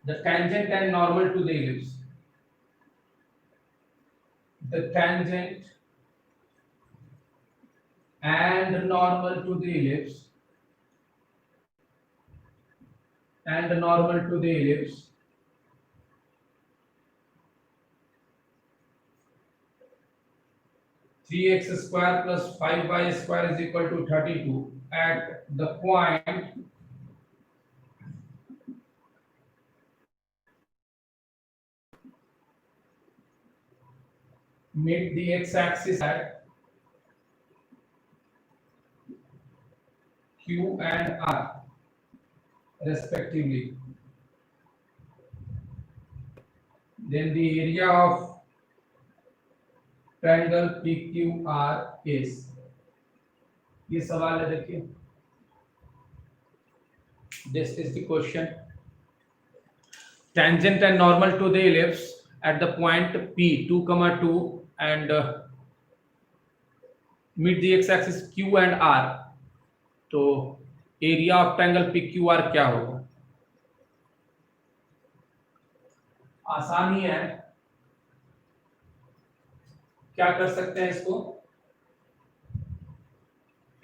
the tangent and normal to the ellipse, the tangent and normal to the ellipse, and normal to the ellipse three x square plus 5y square is equal to 32 at the point meet the x-axis at Q and R respectively. Then the area of triangle PQR is, ये सवाल है देखिए, this is the question. Tangent and normal to the ellipse at the point P 2, 2 and meet the x-axis Q and R. तो area of triangle PQR क्या होगा? आसान ही है, क्या कर सकते हैं इसको,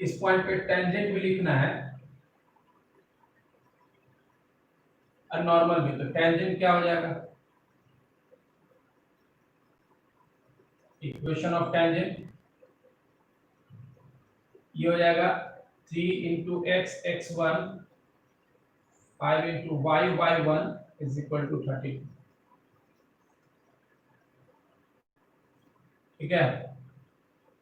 इस पॉइंट पे टेंजेंट भी लिखना है और नॉर्मल भी। तो टेंजेंट क्या हो जाएगा, इक्वेशन ऑफ टेंजेंट ये हो जाएगा 3 into x x1 5 into y y1 is equal to 32। ठीक है,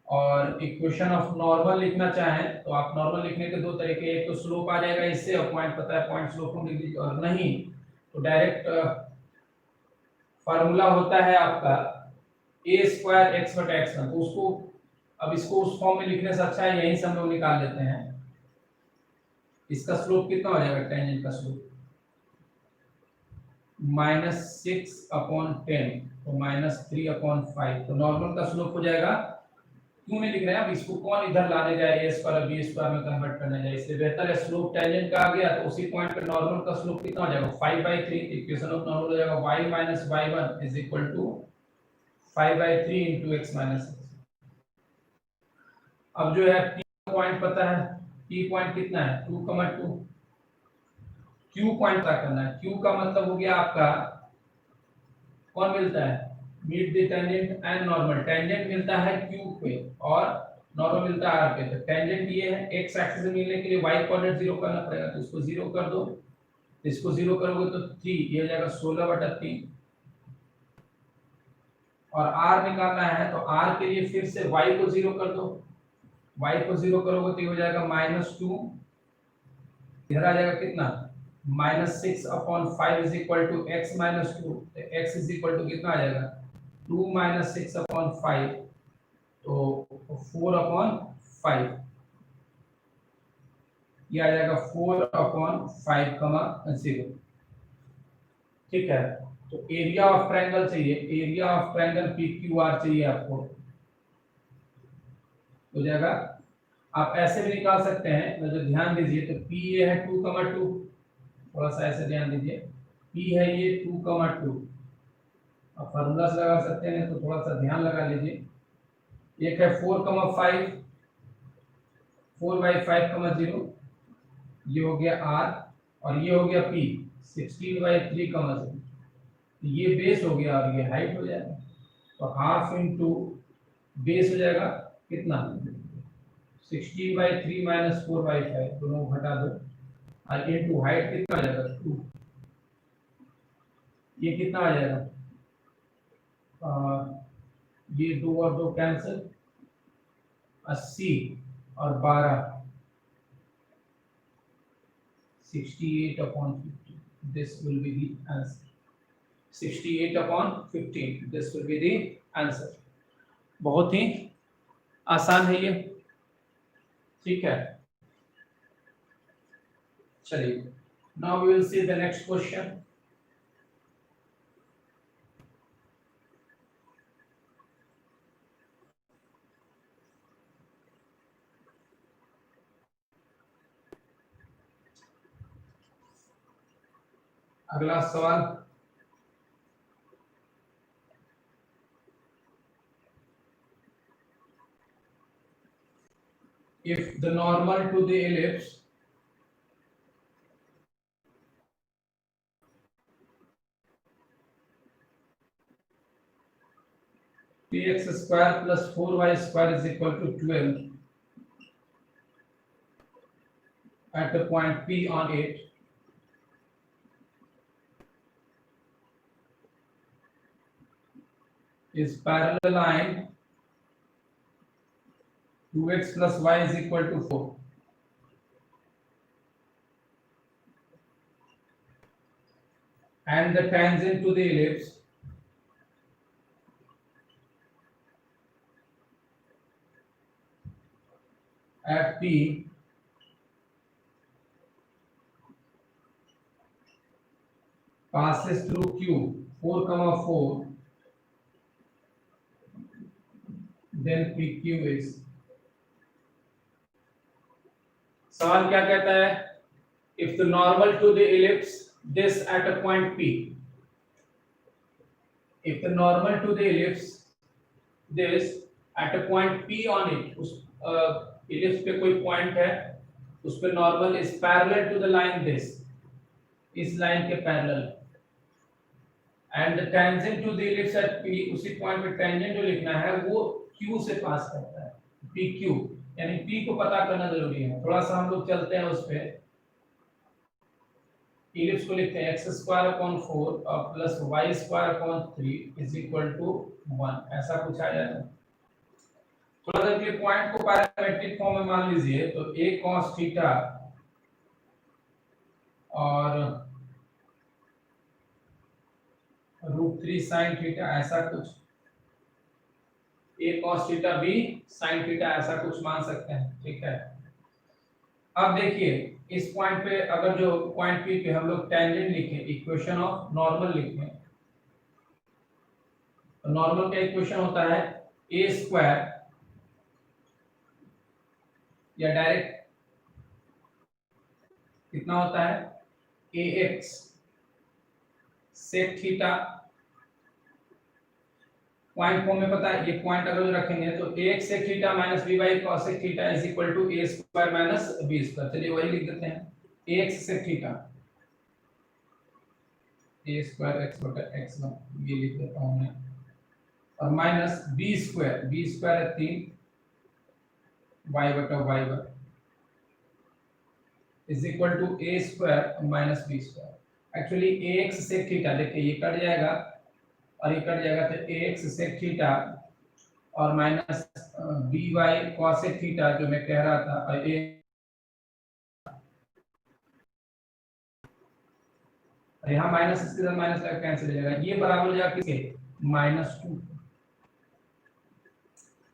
और इक्वेशन ऑफ नॉर्मल लिखना चाहें तो आप नॉर्मल लिखने के दो तरीके, एक तो स्लोप आ जाएगा इससे, और पॉइंट पता है पॉइंट स्लोप को लिख लीजिए, और नहीं तो डायरेक्ट फार्मूला होता है आपका a स्क्वायर x बटा x1। तो उसको, अब इसको उस फॉर्म में लिखने से अच्छा है यहीं से हम लोग निकाल लेते हैं। इसका स्लोप कितना हो जाएगा, टेंजेंट का स्लोप -6/10 तो -3/5। तो नॉर्मल का स्लोप हो जाएगा, क्यों नहीं लिख रहे हैं अब इसको, कौन इधर लाने जाए a स्क्वायर b स्क्वायर में कन्वर्ट करने जाए, इससे बेहतर है स्लोप टेंजेंट का आ गया तो उसी पॉइंट पे नॉर्मल का स्लोप कितना हो जाएगा 5/3। इक्वेशन ऑफ नॉर्मल हो जाएगा y - y1 is equal to 5/3 into x - x। अब जो है p पॉइंट पता है, p पॉइंट कितना है 2, 2। q पॉइंट पता करना है, q का मतलब हो गया आपका कौन मिलता है, meet the tangent and normal. Tangent मिलता है q पे और नॉर्मल मिलता है r पे। तो टेंजेंट ये है, x एक्सिस से मिलने के लिए y कोऑर्डिनेट 0 करना पड़ेगा, तो इसको 0 कर दो, इसको 0 करोगे तो 3 ये हो जाएगा 16/3। और r निकालना है तो r के लिए फिर से y को 0 कर दो, y को 0 करोगे तो ये हो जाएगा -2, इधर आ जाएगा कितना -6/5 इज इक्वल टू x - 2। तो x इज इक्वल टू कितना आ जाएगा 2 - 6/5 तो 4/5, ये आ जाएगा 4/5, 0। ठीक है, तो एरिया ऑफ ट्रायंगल चाहिए, एरिया ऑफ ट्रायंगल PQR चाहिए आपको, हो जाएगा। आप ऐसे भी निकाल सकते हैं, जो ध्यान दीजिए, तो P ये है 2, 2, थोड़ा सा ऐसे ध्यान दीजिए, P है ये 2, 2। आप फार्मूला से लगा सकते हैं तो थोड़ा सा ध्यान लगा लीजिए। एक है 4,5 4/5, 0 ये हो गया r, और ये हो गया p 16/3, ये बेस हो गया और ये हाइट हो जाएगा। तो हाफ इंटू बेस हो जाएगा कितना 16/3 - 4/5, दोनों घटा दो, और इंटू हाइट कितना आ जाएगा 2, ये कितना आ जाएगा ये 2 और 2 कैंसिल, 80 और 12 68/50, this will be the answer। 68/15, this will be the answer। बहुत ही आसान है ये, ठीक है। चलिए, now we will see the next question। अगला सवाल, if the normal to the ellipse px square plus 4y square is equal to 12 at the point P on it, is parallel line 2x plus y is equal to 4. And the tangent to the ellipse at P passes through Q 4, 4, then PQ is. सवाल क्या कहता है? If the normal to the ellipse this at a point P, if the normal to the ellipse this at a point P on it, उस ellipse पे कोई point है, उस पे normal is parallel to the line this, इस line के parallel, and the tangent to the ellipse at P, उसी point पे tangent जो लिखना है वो Q से पास करता है, PQ, यानी P को पता करना जरूरी है। थोड़ा सा हम लोग चलते हैं उस पे, इलिप्स को लिखते हैं x स्क्वायर अपॉन 4 और plus y square upon 3 is equal to 1, ऐसा कुछ आ जाएगा। थोड़ा सा ये पॉइंट को पैरामेट्रिक फॉर्म में मान लीजिए तो a cos थीटा और √3 sin थीटा, ऐसा कुछ a cos theta b sin theta, ऐसा कुछ मान सकते हैं, ठीक है। अब देखिए इस पॉइंट पे अगर जो पॉइंट P पे हम लोग टेंजेंट लिखें, इक्वेशन ऑफ नॉर्मल लिखें, तो नॉर्मल का इक्वेशन होता है a स्क्वायर, या डायरेक्ट कितना होता है ax sec theta, point form में पता है, ये पॉइंट अगर रखेंगे तो ax sec theta minus by cos sec theta is equal to a square minus b square. चलिए वही लिख देते हैं, ax sec theta a square x बटा x1, ये लिख देता हूं मैं, और माइनस b स्क्वायर है 3 y बटा y1 is equal to a square minus b square. Actually ax sec theta, देखिए ये कट जाएगा और ये कट जाएगा, तो ax sec थीटा और minus by cos sec theta जो मैं कह रहा था, और यहाँ माइनस इसके साथ माइनस लगा कैंसिल हो जाएगा, ये बराबर हो जाएगा किसके -2,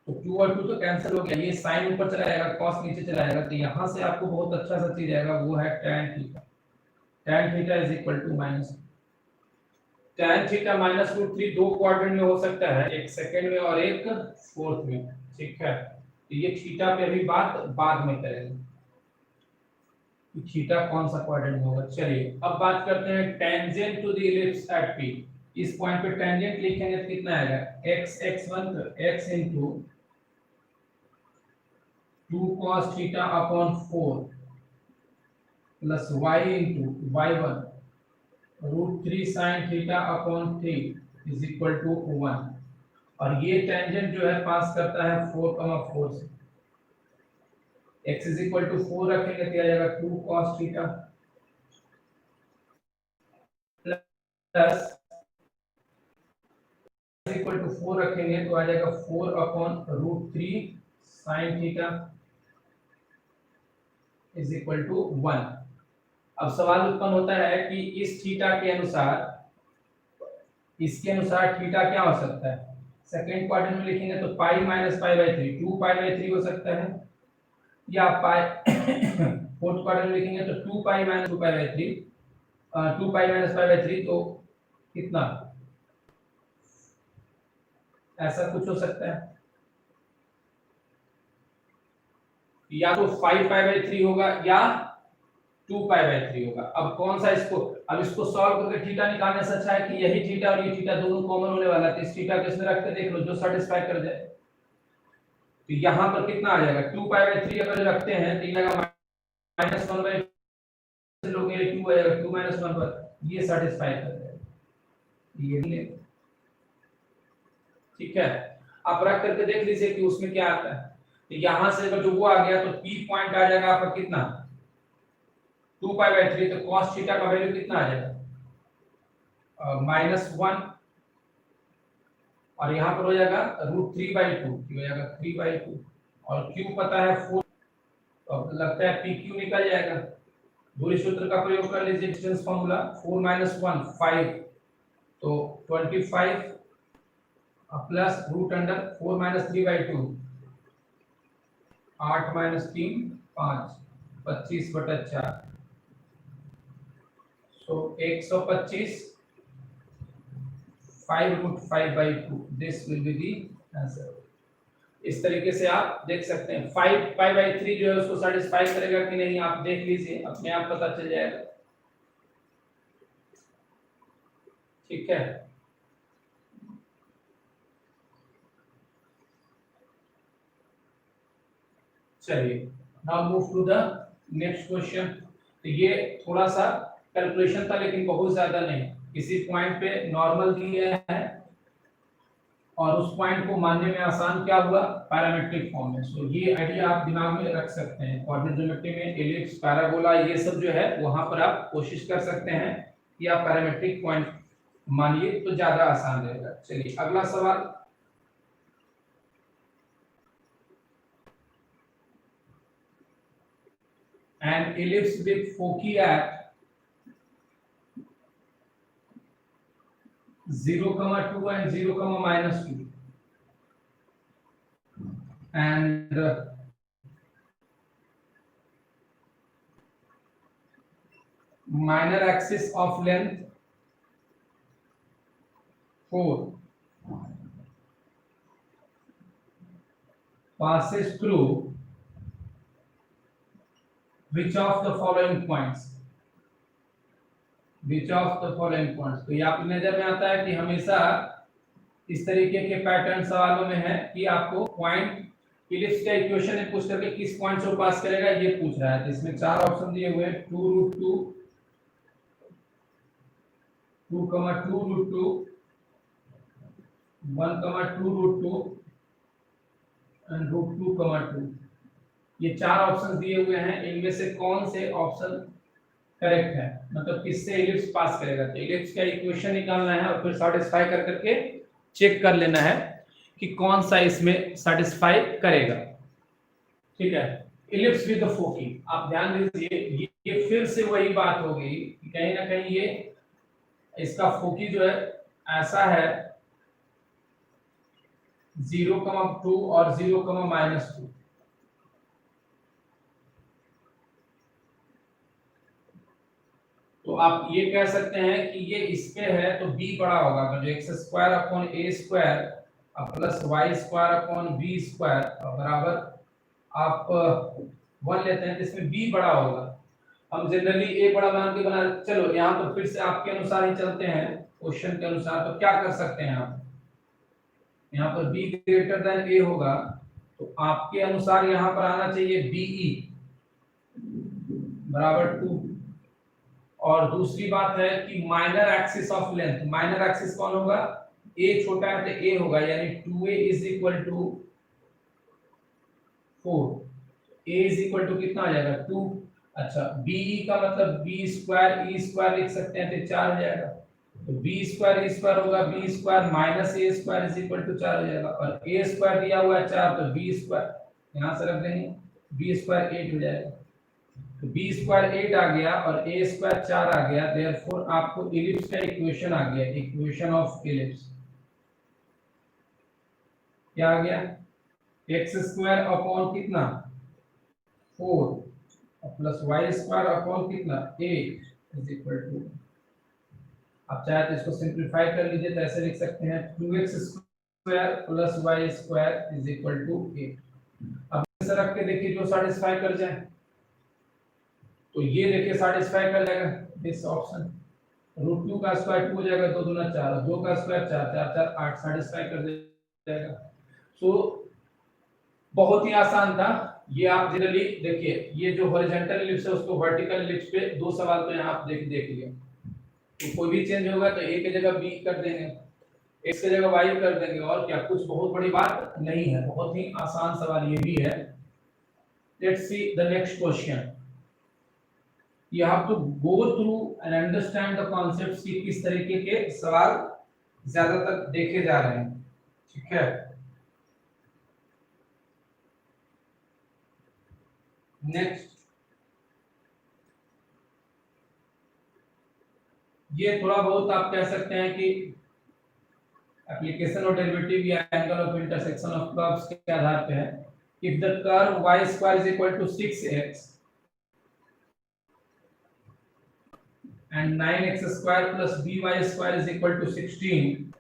तो 2 और 2 तो कैंसिल हो गया, ये साइन ऊपर चला जाएगा cos नीचे चला जाएगा, तो यहाँ से आपको बहुत अच्छा सा चीज आएगा, वो है tan theta. tan theta is equal to minus tan theta -√3 दो क्वाड्रेंट में हो सकता है, एक सेकंड में और एक फोर्थ में, ठीक है। तो ये थीटा पे अभी बात बाद में करेंगे कि थीटा कौन सा क्वाड्रेंट में होगा। चलिए अब बात करते हैं tangent to the ellipse at P। इस पॉइंट पे टेंजेंट लिखेंगे तो कितना आएगा, x1 तो x into 2 cos theta upon 4 plus y into y1 √3 sin theta upon 3 is equal to 1, और ये टेंजेंट जो है पास करता है 4, 4 से, x इज इक्वल टू 4 रखेंगे तो आ जाएगा 2 cos theta plus is equal to 4 रखेंगे तो आ जाएगा 4 upon √3 sin theta is equal to 1। अब सवाल उत्पन्न होता है कि इस थीटा के अनुसार, इसके अनुसार थीटा क्या हो सकता है। सेकंड क्वाड्रेंट में लिखेंगे तो pi minus pi by 3, 2 pi by 3 हो सकता है, या पाई फोर्थ क्वाड्रेंट में लिखेंगे तो 2 pi minus 2 pi by 3, 2 pi minus pi by 3, तो कितना, ऐसा कुछ हो सकता है, या तो 5 पाई बाई 3 होगा, या 2π/3 होगा। अब कौन सा इसको, अब इसको सॉल्व करके थीटा निकालने से अच्छा है कि यही थीटा और ये थीटा दोनों कॉमन होने वाला है, तो इस थीटा को इसमें रख के देख लो जो सेटिस्फाई कर जाए। तो यहाँ पर कितना आ जाएगा 2π/3 अगर रखते हैं तो ये आएगा -1/2 लोगे 2 आएगा 2 - 1 पर ये सेटिस्फाई कर जाएगा ये ले। ठीक है, आप रख करके देख लीजिए कि उसमें क्या आता है। तो यहां से अगर जो वो आ गया तो पी पॉइंट आ जाएगा आपका कितना 2π/3, तो cos थीटा का वैल्यू कितना आ जाएगा -1 और यहाँ पर हो जाएगा √3/2 हो जाएगा 3/2 और q पता है 4, तो अब लगता है pq निकल जाएगा। दूरी सूत्र का प्रयोग कर लीजिए, डिस्टेंस फार्मूला 4 - 1 5 तो 25 plus √4 - 3/2 8 - 3 5 25/4 so 125 5√5/2 this will be the answer। इस तरीके से आप देख सकते हैं 5π/3 जो है उसको सेटिस्फाई करेगा कि नहीं आप देख लीजिए, अपने आप पता चल जाएगा। ठीक है, चलिए now move to the next question. तो ये थोड़ा सा कैलकुलेशन था लेकिन बहुत ज्यादा नहीं, किसी पॉइंट पे नॉर्मल दिया है और उस पॉइंट को मानने में आसान क्या हुआ पैरामेट्रिक फॉर्म में। सो ये आइडिया आप दिमाग में रख सकते हैं, कोऑर्डिनेट ज्योमेट्री में एलिप्स पैराबोला ये सब जो है वहां पर आप कोशिश कर सकते हैं कि आप पैरामेट्रिक पॉइंट मानिए तो ज्यादा आसान रहेगा। चलिए अगला सवाल, an ellipse with foci at 0, 2 and 0, -2 and minor axis of length 4 passes through which of the following points, which of the following points। तो ये आपकी नजर में आता है कि हमेशा इस तरीके के पैटर्न सवालों में है कि आपको पॉइंट इलिप्स का इक्वेशन पूछ करके किस पॉइंट से पास करेगा ये पूछ रहा है। तो इसमें चार ऑप्शन दिए हुए हैं 2√2 2, 2√2 1, 2√2 एंड √2, 2 ये चार ऑप्शन दिए हुए हैं, इनमें से कौन से ऑप्शन करेक्ट है, मतलब किससे इलिप्स पास करेगा। तो इलिप्स का इक्वेशन निकालना है और फिर सेटिस्फाई कर करके चेक कर लेना है कि कौन सा इसमें सेटिस्फाई करेगा। ठीक है, इलिप्स विद द फोकी, आप ध्यान दीजिए ये फिर से वही बात हो गई कि कहीं ना कहीं ये इसका फोकी जो है ऐसा है 0,2 और 0,-2। तो आप ये कह सकते हैं कि ये इस पे है तो b बड़ा होगा, तो जो x² प्लस y² बराबर आप 1 लेते हैं तो इसमें b बड़ा होगा। हम जनरली a बड़ा मान के बना, चलो यहाँ तो फिर से आपके अनुसार ही चलते हैं क्वेश्चन के अनुसार। तो क्या कर सकते हैं आप, यहाँ पर b ग्रेटर देन a होगा तो आपके अनुसार यहाँ पर आना चाहिए be बराबर 2। और दूसरी बात है कि minor axis of length, minor axis कौन होगा, a छोटा है तो a होगा, यानी 2a = 4, a = कितना आ जाएगा 2। अच्छा be का मतलब b² लिख सकते हैं तो 4 हो जाएगा, तो b² होगा b² - a² = 4 हो जाएगा और a² दिया हुआ है 4 तो b² यहां से रख देंगे, b² 8 हो जाएगा। तो b² 8 आ गया और a² 4 आ गया, देयरफॉर आपको इलिप्स का इक्वेशन आ गया, इक्वेशन ऑफ इलिप्स क्या आ गया x² अपॉन कितना 4 प्लस y² अपॉन कितना 8 = आप चाहे तो इसको सिंपलीफाई कर लीजिए तो ऐसे लिख सकते हैं 2x² प्लस y² = 8। अब इसे रख के देखिए जो सेटिस्फाई कर जाए। तो ये देखिए सेटिस्फाई कर जाएगा दिस ऑप्शन। रूट 2 का स्क्वायर 2 हो जाएगा, 2 दूना 4, 2 का स्क्वायर 4, 4 4 8 सेटिस्फाई कर जाएगा। सो बहुत ही आसान था ये। आप जनरली देखिए ये जो हॉरिजॉन्टल एलिप्स है उसको वर्टिकल एलिप्स पे दो सवाल तो यहाँ आप देख लिया। तो कोई भी चेंज होगा तो ए की जगह बी कर देंगे, एक्स की जगह वाई कर देंगे, और क्या, कुछ बहुत बड़ी बात नहीं है, बहुत ही आसान सवाल ये भी है। Let's see the next question. You have to go through and understand the concepts कि किस तरीके के सवाल ज्यादातर देखे जा रहे हैं, ठीक है। नेक्स्ट, ये थोड़ा बहुत आप कह सकते हैं कि एप्लीकेशन और डेरिवेटिव या angle of intersection of curves के आधार पे है। If the curve y square is equal to 6x and 9x square plus by square is equal to 16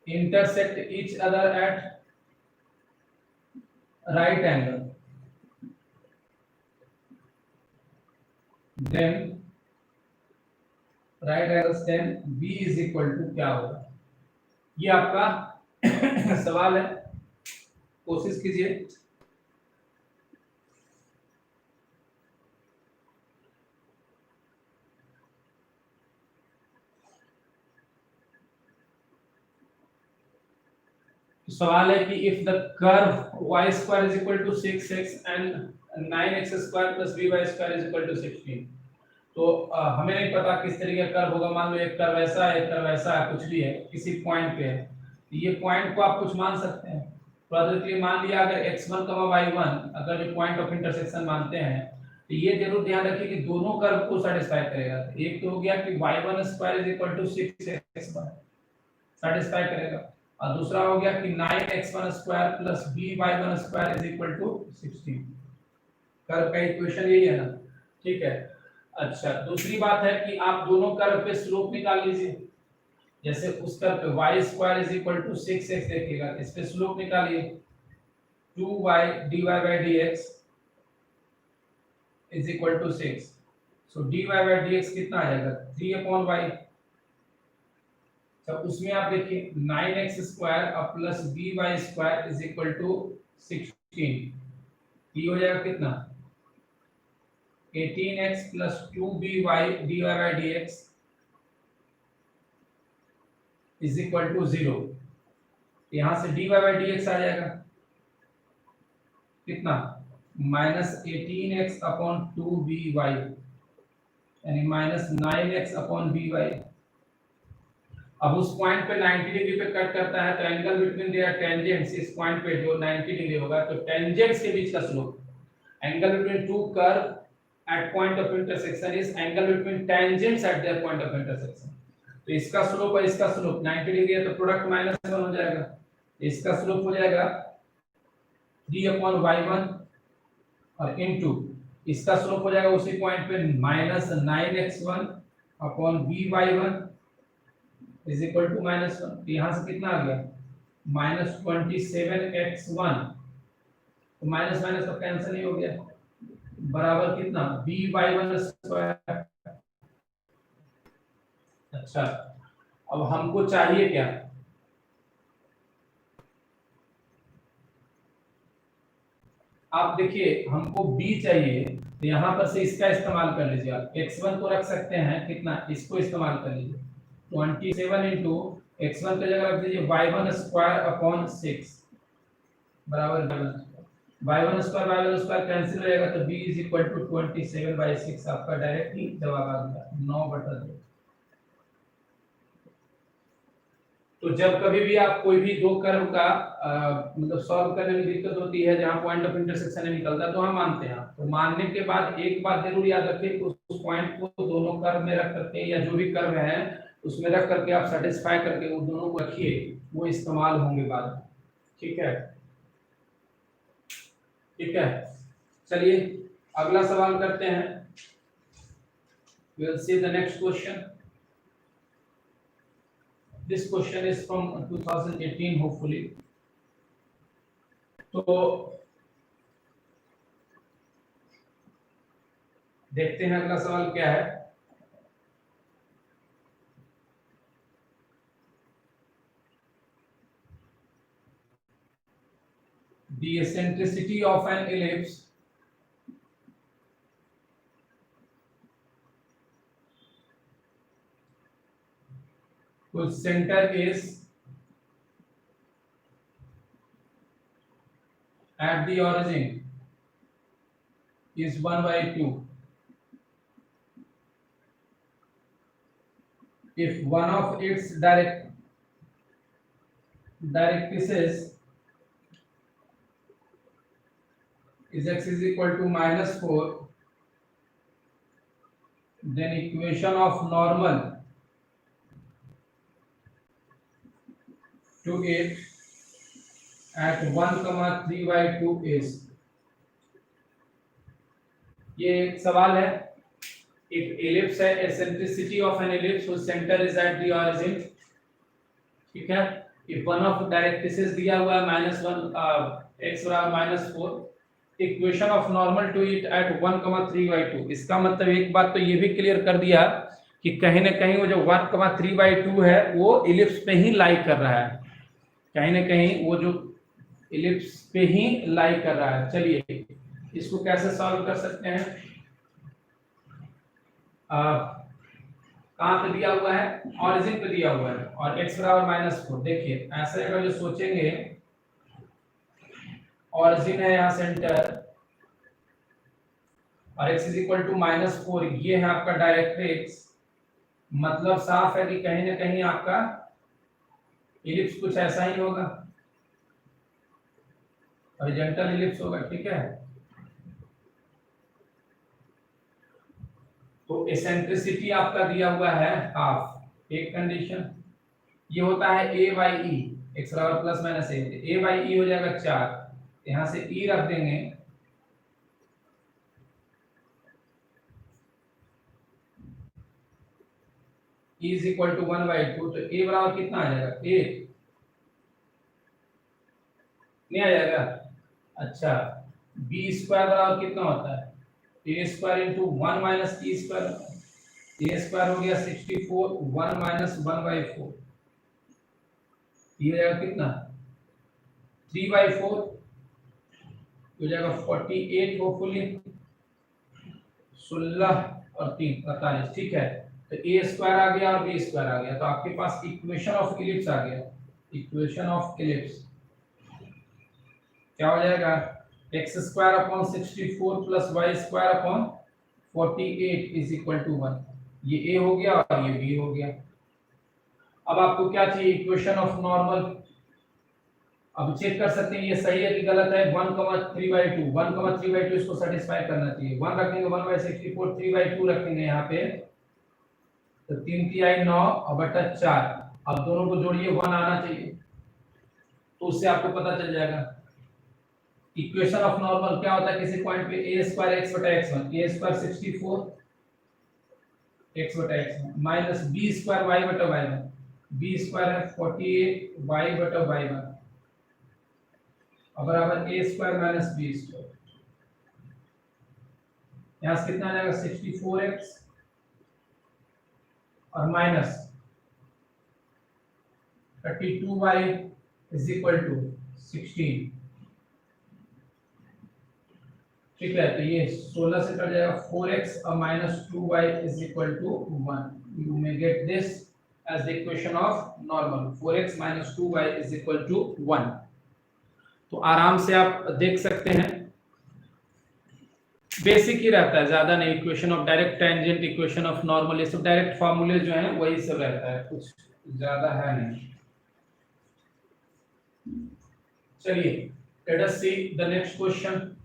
intersect each other at right angle, then right angles then b is equal to क्या होगा। ये आपका सवाल है, कोशिश कीजिए। सवाल है कि if the curve y square is equal to 6x and 9x square plus by square is equal to 16, तो हमें नहीं पता किस तरीके का कर्व होगा। मान लो एक कर्व ऐसा है, एक कर्व ऐसा है, कुछ भी है, किसी पॉइंट पे है, ये पॉइंट को आप कुछ मान सकते हैं। तो मान लिया अगर x1, y1 अगर ये पॉइंट ऑफ इंटरसेक्शन मानते हैं, तो ये जरूर ध्यान रखिए कि दोनों कर्व को सेटिस्फाई करेगा। एक तो हो गया कि y1 square is equal to 6x satisfy करेगा, और दूसरा हो गया कि 9x1 square plus by1 square is equal to 16। Curve का इक्वेशन यही है ना, ठीक है। अच्छा, दूसरी बात है कि आप दोनों कर्व पे स्लोप निकाल लीजिए। जैसे उस कर्व पे y square is equal to 6x देखिएगा, इस पे स्लोप निकालिए 2y dy by dx is equal to 6। So dy by dx कितना आ जाएगा 3/y। तो उसमें आप देखिए 9x स्क्वायर और plus by square is equal to 16, ये हो जाएगा कितना 18x plus 2by dy by dx is equal to 0। यहाँ से dy by dx आ जाएगा कितना -18x अपॉन 2by यानी -9x अपॉन by। अब उस पॉइंट पे 90 डिग्री पे कट करता है, तो एंगल बिटवीन देयर टेंजेंट्स, इस पॉइंट पे जो 90 डिग्री होगा, तो टेंजेंट्स के बीच का slope, angle between two curve at point of intersection is angle between tangents at their point of intersection। तो इसका स्लोप और इसका स्लोप 90 डिग्री है, तो प्रोडक्ट -1 हो जाएगा। इसका स्लोप हो जाएगा 3/y1 और इनटू इसका स्लोप हो जाएगा उसी पॉइंट पे -9x1 upon by1 is equal to -1। यहां से कितना आ गया -27x1, तो माइनस माइनस तो कैंसिल ही हो गया, बराबर कितना by1 स्क्वायर। अच्छा, अब हमको चाहिए क्या, आप देखिए हमको b चाहिए, तो यहाँ पर से इसका इस्तेमाल कर लीजिए। आप x1 को रख सकते हैं कितना, इसको इस्तेमाल कर लीजिए 27 इंटू x1 की जगह रख दीजिए y1 स्क्वायर अपॉन 6 बराबर y1 स्क्वायर कैंसिल हो जाएगा, तो b इज इक्वल टू 27/6। आपका डायरेक्ट ही जवाब आ गया 9/2। तो जब कभी भी आप कोई भी दो कर्व का मतलब सॉल्व करने में दिक्कत होती है, जहां पॉइंट ऑफ इंटरसेक्शन नहीं निकलता, तो हम मानते हैं। तो मानने के बाद एक बात जरूर याद रखिए कि उस पॉइंट को दोनों कर्व में रख करके, या जो भी कर्व है उसमें रख करके आप सेटिस्फाई करके वो दोनों को रखिए, वो इस्तेमाल होंगे बाद में, ठीक है। ठीक है, चलिए अगला सवाल करते हैं। we'll see the next question। this question is from 2018 hopefully। तो देखते हैं अगला सवाल क्या है। The eccentricity of an ellipse whose center is at the origin is 1/2 if one of its directrices is x is equal to -4, then equation of normal to it at 1,3/2 is। ये एक सवाल है। एक एलिप्स है, eccentricity of an ellipse whose center is at the origin, ठीक है। if one of directrices दिया हुआ है -1 x बराबर -4, equation of normal to it at 1,3/2। इसका मतलब एक बात तो ये भी क्लियर कर दिया कि कहीं ना कहीं वो जो 1,3/2 है वो एलिप्स पे ही लाई कर रहा है, कहीं ना कहीं वो जो एलिप्स पे ही लाई कर रहा है। चलिए इसको कैसे सॉल्व कर सकते हैं। कहाँ पे दिया हुआ है, ऑरिजिन पे दिया हुआ है और x बराबर -4। देखिए ऐसे अगर जो सोचेंगे, ऑरिजिन है यहाँ सेंटर और x इज इक्वल टू -4, ये है आपका डायरेक्ट्रिक्स, मतलब साफ है कि कहीं ना कहीं आपका इलिप्स कुछ ऐसा ही होगा, हॉरिजॉन्टल इलिप्स होगा, ठीक है। तो एसेंट्रिसिटी आपका दिया हुआ है हाफ, एक कंडीशन ये होता है a बाई ई, x बराबर plus minus a by E हो जाएगा 4, यहाँ से e रख देंगे, e इज इक्वल टू 1/2, तो a बराबर कितना आ जाएगा, 8 नहीं आ जाएगा। अच्छा, b स्क्वायर बराबर कितना होता है, a square into 1 minus e square, a square हो गया 64, 1 माइनस 1/4, ये हो जाएगा कितना 3/4, हो जाएगा 48, होपफुली 16 और 3 45, ठीक है। तो a स्क्वायर आ गया और b स्क्वायर आ गया, तो आपके पास इक्वेशन ऑफ इलिप्स आ गया। इक्वेशन ऑफ इलिप्स क्या हो जाएगा, x square upon 64 plus y square upon 48 is equal to 1। ये a हो गया और ये b हो गया। अब आपको क्या चाहिए, इक्वेशन ऑफ नॉर्मल। अब चेक कर सकते हैं ये सही है कि गलत है। 1,3/2, 1,3/2 इसको सेटिस्फाई करना चाहिए। 1 रखेंगे 1/64, 3/2 रखेंगे यहाँ पे, तो 3 3 9 और बटा 4। अब दोनों को जोड़िए, 1 आना चाहिए, तो उससे आपको पता चल जाएगा। इक्वेशन ऑफ नॉर्मल क्या होता है किसी पॉइंट पे, a स्क्वायर x बटा x1, a स्क्वायर 64 x बटा x1 minus b square y बटा y1, b स्क्वायर है 48 y बटा y1 और बराबर a square minus b square. यहाँ से कितना आ जाएगा 64x और minus 32y is equal to 16, ठीक है। तो ये 16 से कट जाएगा 4x और minus 2y is equal to 1। You may get this as the equation of normal, 4x minus 2y is equal to 1। तो आराम से आप देख सकते हैं, बेसिक ही रहता है, ज्यादा नहीं। Equation of direct tangent, equation of normal, ये सब डायरेक्ट फार्मूले जो हैं वही सब रहता है, कुछ ज्यादा है नहीं। चलिए let us see the next question.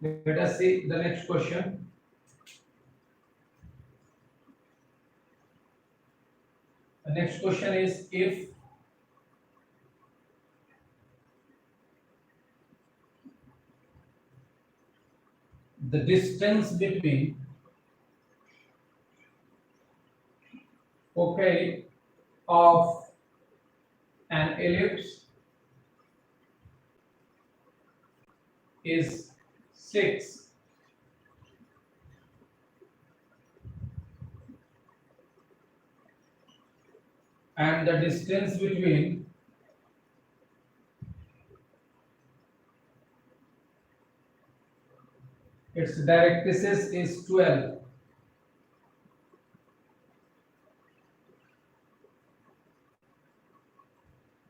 Let us see the next question. The next question is, if the distance between, okay, of a point P, is 6 and the distance between its directrices is 12,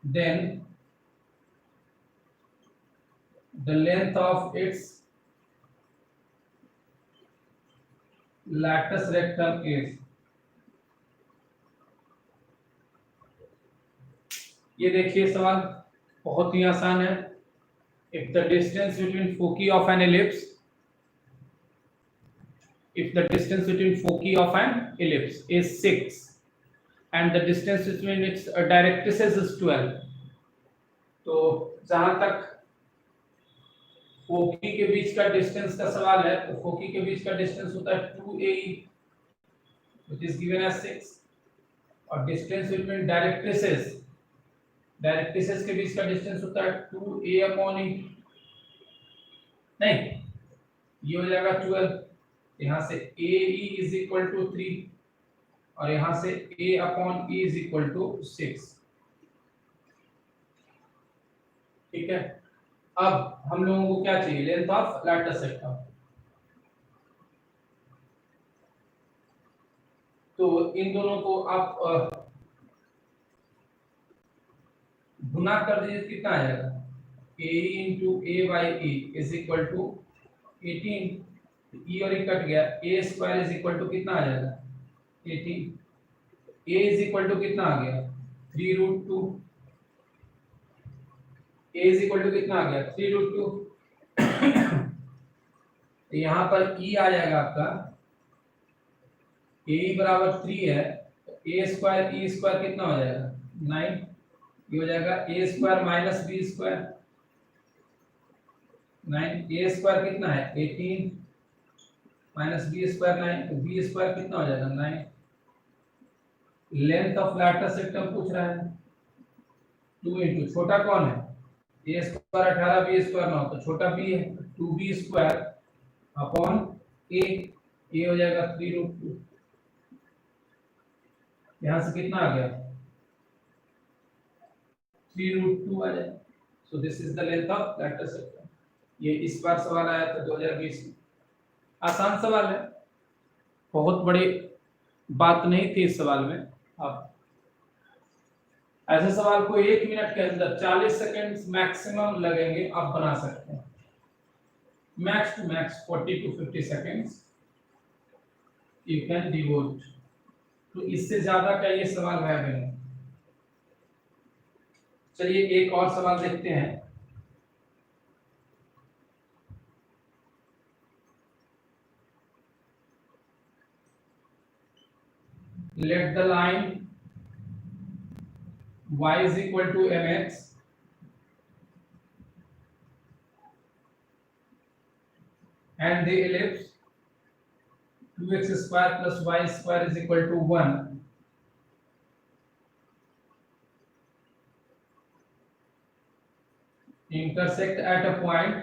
then the length of its latus rectum is, ये देखिए सवाल बहुत ही आसान है. If the distance between foci of an ellipse, if the distance between foci of an ellipse is 6 and the distance between its directrices is 12, तो जहां तक फोकी के बीच का डिस्टेंस का सवाल है तो फोकी के बीच का डिस्टेंस होता है 2AE which is given as 6 और डिस्टेंस बिटवीन डायरेक्ट्रिसेस के बीच का डिस्टेंस होता है 2A अपॉन E. नहीं, ये हो जाएगा 12, यहाँ से AE इज इक्वल टू 3 और यहाँ से A upon E is equal to 6. ठीक है, अब हम लोगों को क्या चाहिए, लेंथ ऑफ लैटस रेक्टम. तो इन दोनों को आप गुना कर दीजिए, कितना आ जाएगा, AE into A by E is equal to 18. E और E कट गया, A square is equal to कितना आ जाएगा 18. A इज इक्वल टू कितना आ गया 3√2. A इज इक्वल टू कितना आ गया 3√2. तो यहाँ पर E आ जाएगा आपका, AE बराबर 3 है तो A स्क्वायर E स्क्वायर कितना हो जाएगा 9. ये हो जाएगा A square minus B square 9. A square कितना है 18 माइनस B स्क्वायर 9, तो B स्क्वायर कितना हो जाएगा 9. लेंथ ऑफ लैटस रेक्टम पूछ रहा है 2 इंटू छोटा कौन है A स्क्वायर 18 B स्क्वायर 9, तो छोटा B है 2B स्क्वायर अपॉन A. ये हो जाएगा 3√2. यहाँ से कितना आ गया 3√2 आ जाए. So this is the length of latus rectum. ये इस बार सवाल आया था 2020 में. आसान सवाल है, बहुत बड़ी बात नहीं थी इस सवाल में. अब ऐसे सवाल को 1 मिनट के अंदर 40 सेकंड्स मैक्सिमम लगेंगे, आप बना सकते हैं. Max to max 40 to 50 seconds you can devote. तो इससे ज्यादा का ये सवाल है नहीं. चलिए एक और सवाल देखते हैं. Let the line y is equal to mx and the ellipse 2x square plus y square is equal to 1 intersect at a point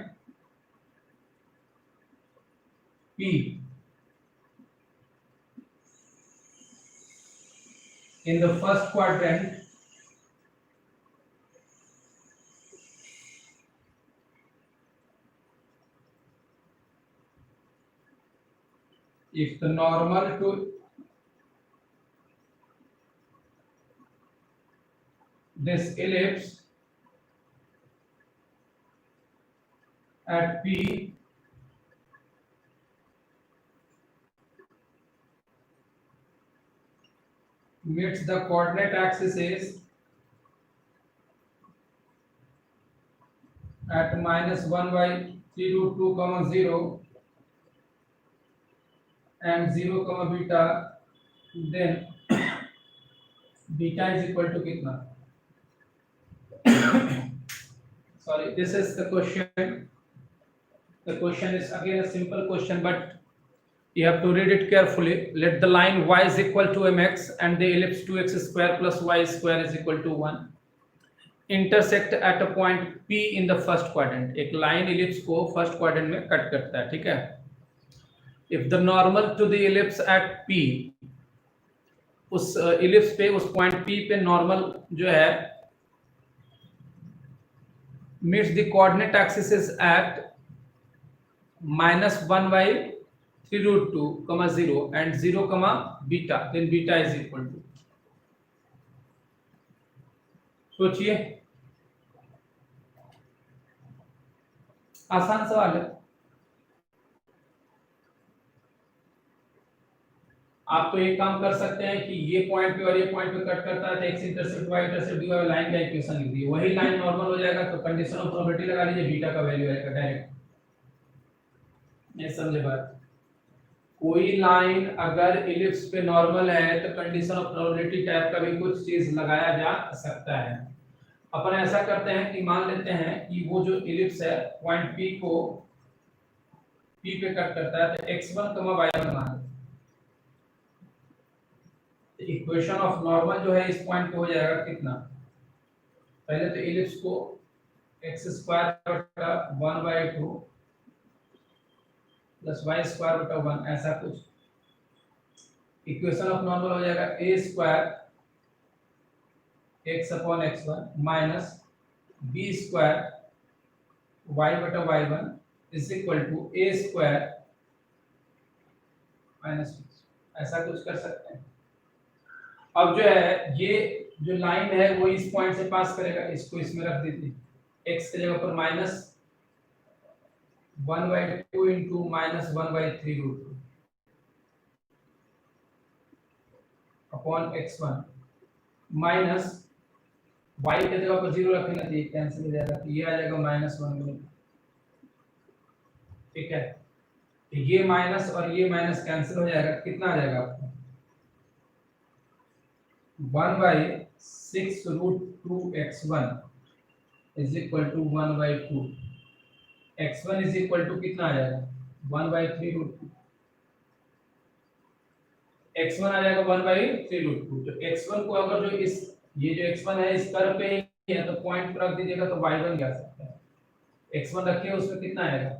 P in the first quadrant if the normal to this ellipse at P meets the coordinate axis is at -1 by 3√2, 0 and 0, beta, then beta is equal to कितना. Sorry, this is the question. The question is again a simple question, but you have to read it carefully. Let the line y is equal to mx and the ellipse 2x square plus y square is equal to 1 intersect at a point P in the first quadrant, एक line ellipse को first quadrant में cut करता है, ठीक है। If the normal to the ellipse at P, उस ellipse पे, उस पॉइंट P पे नॉर्मल जो है meets the coordinate axis is at -1/3√2, 0 and 0, beta, then beta is equal to, सोचिए, आसान सवाल है। आप तो एक काम कर सकते हैं कि ये पॉइंट पे और ये पॉइंट पे कट करता है तो x intercept y intercept dy line का इक्वेशन लिख दिए, वही लाइन नॉर्मल हो जाएगा तो कंडीशन ऑफ प्रोबेबिलिटी लगा लीजिए, बीटा का वैल्यू आएगा डायरेक्ट। ये समझे बात। कोई लाइन अगर इलिप्स पे नॉर्मल है तो कंडीशन ऑफ प्रोबेबिलिटी टाइप का भी कुछ चीज लगाया जा सकता है। अपन ऐसा करते हैं कि मान लेते हैं कि वो जो इलिप्स है पॉइंट P को P पे कट करता है तो x1, y1 मान, तो इक्वेशन ऑफ नॉर्मल जो है इस पॉइंट पे हो जाएगा कितना, पहले तो इलिप्स को x² 1/2 प्लस y² 1, ऐसा कुछ। इक्वेशन ऑफ नॉर्मल हो जाएगा a² x/x1 minus b² y/y1 is equal to a² minus, ऐसा कुछ कर सकते हैं। अब जो है ये जो लाइन है वो इस पॉइंट से पास करेगा, इसको इसमें रख दीजिए, x की जगह पर -1/2 into -1/3√2 upon x1 minus y की जगह पर 0 रखेंगे तो ये कैंसिल हो जाएगा, तो ये आ जाएगा -1, ठीक है। तो ये माइनस और ये माइनस कैंसिल हो जाएगा, कितना आ जाएगा आपको 1/6√2 x1 is equal to 1/2, x1 is equal to कितना आ जाएगा 1/3√2, x1 आ जाएगा 1/3√2। तो x1 को अगर जो इस ये जो x1 है इस कर्व पे ही है तो पॉइंट पर रख दीजिएगा तो y1 क्या सकता है, x1 रखिए उसमें कितना आएगा,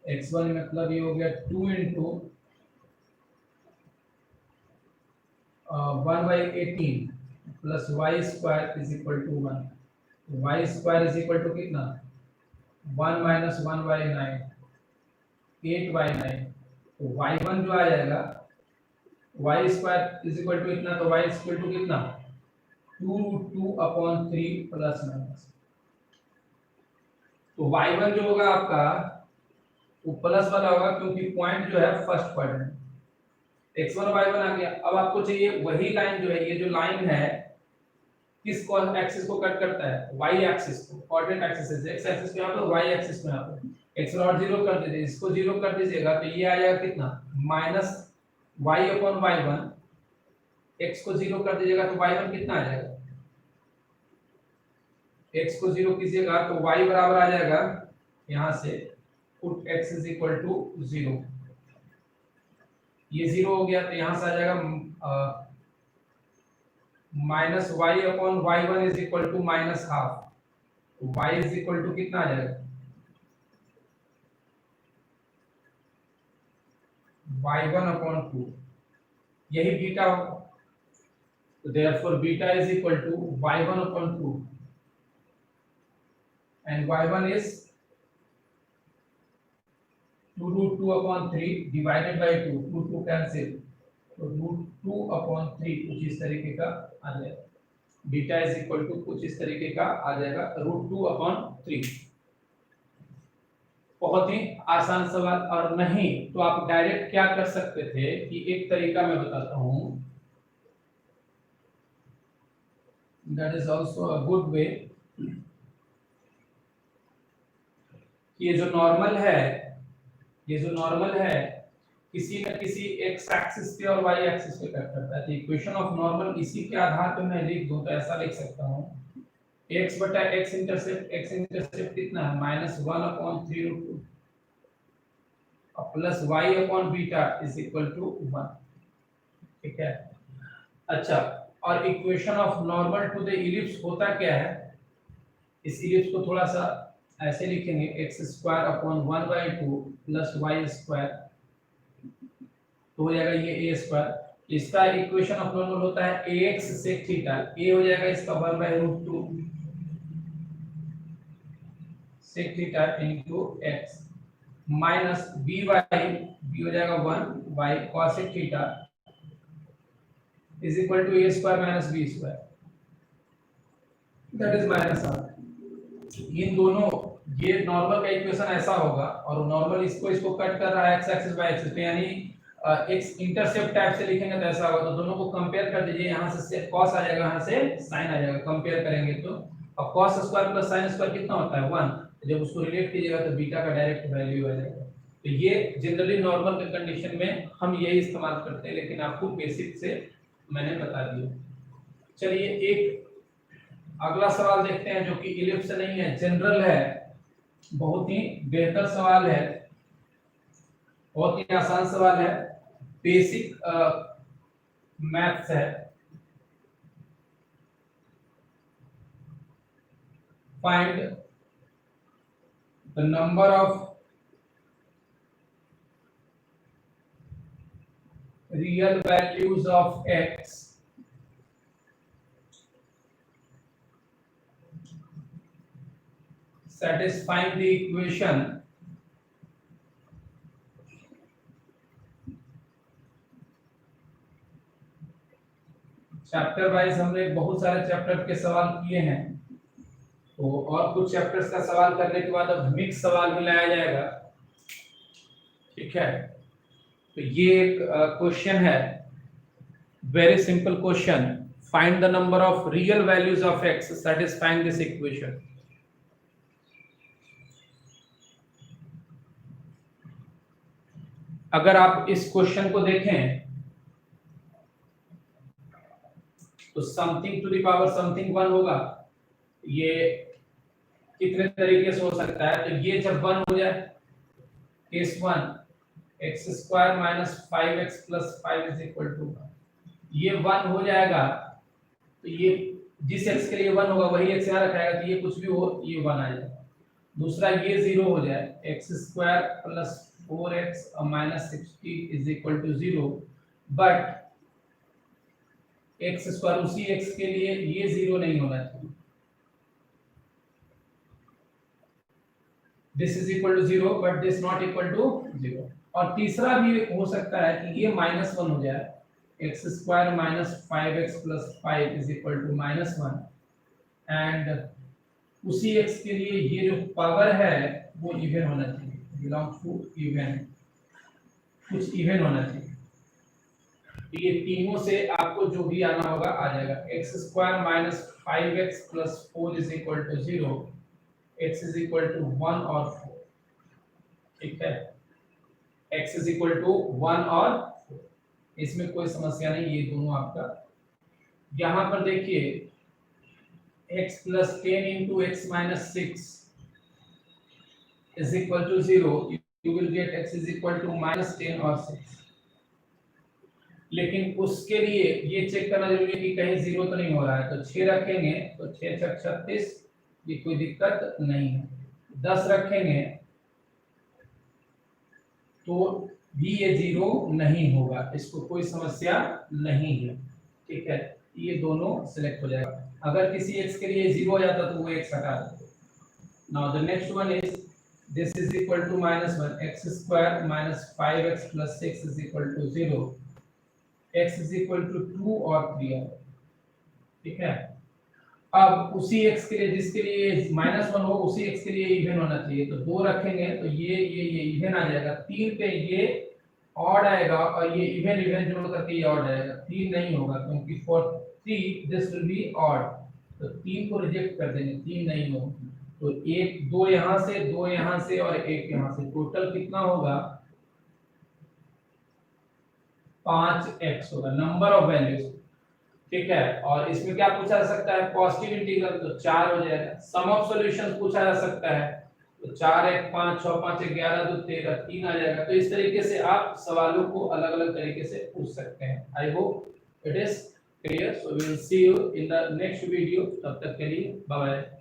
x1 मतलब ये हो गया 2 into 1/18 plus y² is equal to 1, y² is equal to कितना 1 माइनस 1/9, 8/9, तो y1 जो आ जाएगा y² इज इक्वल टू इतना, तो y इज इक्वल टू कितना 2√2/3 प्लस माइनस, तो y1 जो होगा आपका वो प्लस वाला होगा क्योंकि पॉइंट जो है फर्स्ट क्वाड्रेंट, x1 y1 आ गया। अब आपको चाहिए वही लाइन जो है, ये जो लाइन है किस एक्सिस को कट करता है, y एक्सिस को, कोऑर्डिनेट एक्सिस है, x एक्सिस पे यहाँ पर y एक्सिस में यहाँ पर x और 0 कर दीजिए, इसको 0 कर दीजिएगा तो ये आ जाएगा कितना -y/y1, x को 0 कर दीजिएगा तो y1 कितना आ जाएगा, x को 0 कीजिएगा तो y बराबर आ जाएगा यहाँ से put x is equal to 0, ये 0 हो गया तो यहाँ से आ जाएगा -y/y1 is equal to -½ y is equal to कितना आ जाएगा y1/2, यही बीटा होगा, तो therefore beta is equal to y1/2 and y1 is 2√2/3 divided by 2, 2 cancel, तो √2/3 कुछ इस तरीके का आ जाएगा, बीटा इज इक्वल टू कुछ इस तरीके का आ जाएगा √2/3। बहुत ही आसान सवाल, और नहीं तो आप डायरेक्ट क्या कर सकते थे कि एक तरीका मैं बताता हूं, that is also a good way, ये जो नॉर्मल है, ये जो नॉर्मल है किसी न किसी x एक्सिस पे और y एक्सिस पे कट करता है, तो इक्वेशन ऑफ नॉर्मल इसी के आधार पे मैं लिख दूं तो ऐसा लिख सकता हूं x इंटरसेप्ट कितना है -1/3√2 प्लस y/बीटा इज इक्वल टू 1, ठीक है। अच्छा और equation of normal to the ellipse होता क्या है, इस इलिप्स को थोड़ा सा ऐसे लिखेंगे, x square upon 1/2 plus y square, तो हो जाएगा ये ए स्क्वायर। इसका इक्वेशन ऑफ नॉर्मल होता है ax sec थीटा, ए हो जाएगा इसका 1/√2 sec theta into x minus b हो जाएगा 1 y cos theta is equal to a square minus b square, that is minus r। इन दोनों, ये नॉर्मल का इक्वेशन ऐसा होगा और नॉर्मल इसको कट कर रहा है x एक्सिस बाय एक्सिस, तो यानी x इंटरसेप्ट टाइप से लिखेंगे तो ऐसा होगा। तो दोनों को कंपेयर कर दीजिए, यहां से cos आ जाएगा, यहां से sin आ जाएगा, कंपेयर करेंगे तो अब cos square plus sin square कितना होता है 1, जब उसको रिलेट कीजिएगा तो बीटा का डायरेक्ट वैल्यू आ जाएगा। तो ये जनरली नॉर्मल के कंडीशन में हम यही इस्तेमाल करते हैं, लेकिन आपको बेसिक से मैंने बता दिया। चलिए एक अगला सवाल देखते हैं जो कि इलिप्स नहीं है, जनरल है, बहुत ही बेहतर सवाल है, बहुत ही आसान सवाल है, बेसिक मैथ्स है। Find the number of real values of x satisfying the equation chapter wise हमने बहुत सारे चैप्टर के सवाल किए हैं, तो और कुछ चैप्टर्स का सवाल करने के बाद अब मिक्स सवाल भी लाया जाएगा, ठीक है। तो ये एक क्वेश्चन है, very simple question, find the number of real values of x satisfying this equation। अगर आप इस क्वेश्चन को देखें तो something to the power something 1 होगा, ये कितने तरीके से हो सकता है, तो ये जब 1 हो जाए, case 1 x square minus 5x plus 5 is equal to, ये 1 हो जाएगा, तो ये जिस x के लिए 1 होगा वही x यहाँ रखाएगा, तो ये कुछ भी हो ये 1 आ जाएगा। दूसरा ये 0 हो जाए, x square plus 4x minus 60 is equal to 0, but x square उसी x के लिए ये 0 नहीं होना चाहिए, this is equal to 0 but this not equal to 0। और तीसरा भी हो सकता है कि ये -1 हो जाए, x square minus 5x plus 5 is equal to -1, and उसी x के लिए ये जो पावर है वो इवन होना चाहिए, बिलोंग्स टू इवन, कुछ इवन होना चाहिए। तो ये तीनों से आपको जो भी आना होगा आ जाएगा, x square minus 5x plus 4 is equal to 0, x is equal to 1 और 4, ठीक है, x इज इक्वल टू 1 और 4, इसमें कोई समस्या नहीं, ये दोनों आपका। यहां पर देखिए x plus 10 into x minus 6 is equal to 0, you will get x is equal to minus 10 और 6। लेकिन उसके लिए ये चेक करना जरूरी है कि कहीं 0 तो नहीं हो रहा है, तो 6 रखेंगे तो 6 छक 36, ये कोई दिक्कत नहीं है। 10 रखेंगे तो भी ये 0 नहीं होगा, इसको कोई समस्या नहीं है, ठीक है, ये दोनों सिलेक्ट हो जाएगा। अगर किसी x के लिए 0 हो जाता तो वो x हटा देते। Now the next one is this is equal to -1, x square minus 5x plus 6 is equal to 0, x is equal to 2 और 3 है, ठीक है। अब उसी x के लिए जिसके लिए -1 हो उसी x के लिए इवन होना चाहिए, तो 2 रखेंगे तो ये इवन आ जाएगा, 3 पे ये ऑड आएगा और ये इवन जोड़ करके ये ऑड आएगा, 3 नहीं होगा क्योंकि for 3 this will be odd, तो 3 को रिजेक्ट कर देंगे, 3 नहीं होगा, तो 1 2 यहां से 2 यहां से और 1 यहां से, टोटल कितना होगा 5x होगा, नंबर ऑफ वैल्यूज, ठीक है। और इसमें क्या पूछा जा सकता है, पॉजिटिव इंटीग्रल, तो 4 हो जाएगा। सम ऑफ सॉल्यूशन पूछा जा सकता है, तो 4 1 5 6 5 11 2 13 3 आ जाएगा। तो इस तरीके से आप सवालों को अलग-अलग तरीके से पूछ सकते हैं। I hope it is clear? So we will see you in the next video, तब तक के लिए बाय बाय।